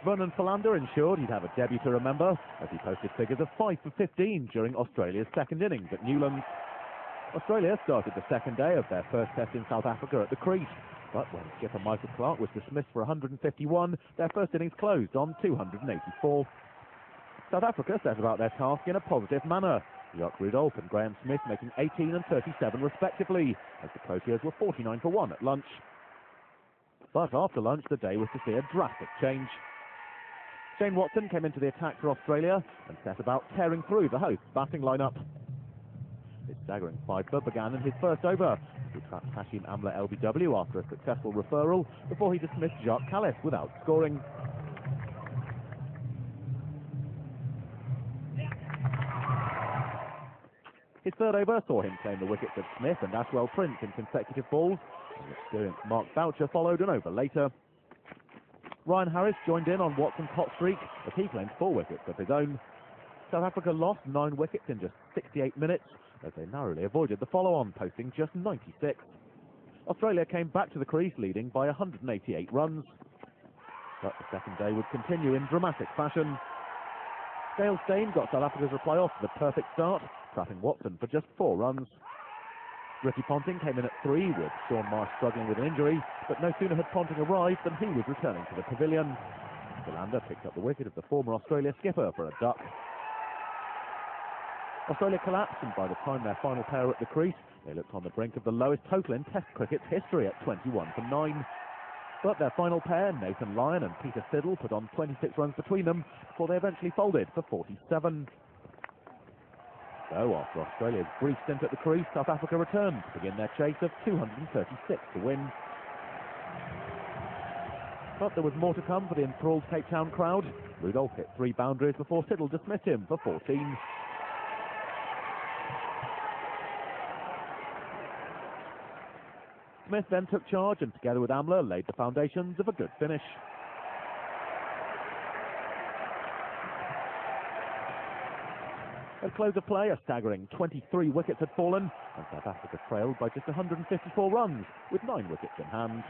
Vernon Philander ensured he'd have a debut to remember as he posted figures of 5 for 15 during Australia's second innings at Newlands. Australia started the second day of their first test in South Africa at the crease, but when skipper Michael Clarke was dismissed for 151, their first innings closed on 284. South Africa set about their task in a positive manner, Jock Rudolph and Graham Smith making 18 and 37 respectively, as the Proteas were 49 for 1 at lunch. But after lunch, the day was to see a drastic change. Shane Watson came into the attack for Australia and set about tearing through the host's batting lineup. His staggering five-foot began in his first over. He trapped Hashim Amla LBW after a successful referral before he dismissed Jacques Kallis without scoring. His third over saw him claim the wickets of Smith and Ashwell Prince in consecutive balls, and experienced Mark Boucher followed an over later. Ryan Harris joined in on Watson's hot streak as he claimed 4 wickets of his own. South Africa lost 9 wickets in just 68 minutes as they narrowly avoided the follow-on, posting just 96. Australia came back to the crease leading by 188 runs. But the second day would continue in dramatic fashion. Dale Steyn got South Africa's reply off to the perfect start, trapping Watson for just 4 runs. Ricky Ponting came in at 3 with Sean Marsh struggling with an injury, but no sooner had Ponting arrived than he was returning to the pavilion. Philander picked up the wicket of the former Australia skipper for a duck. Australia collapsed, and by the time their final pair were at the crease, they looked on the brink of the lowest total in Test cricket's history at 21 for 9. But their final pair, Nathan Lyon and Peter Siddle, put on 26 runs between them before they eventually folded for 47. So, after Australia's brief stint at the crease, South Africa returned to begin their chase of 236 to win. But there was more to come for the enthralled Cape Town crowd. Rudolph hit 3 boundaries before Siddle dismissed him for 14. Smith then took charge and, together with Amla, laid the foundations of a good finish. At close of play, a staggering 23 wickets had fallen, and South Africa trailed by just 154 runs, with 9 wickets in hand.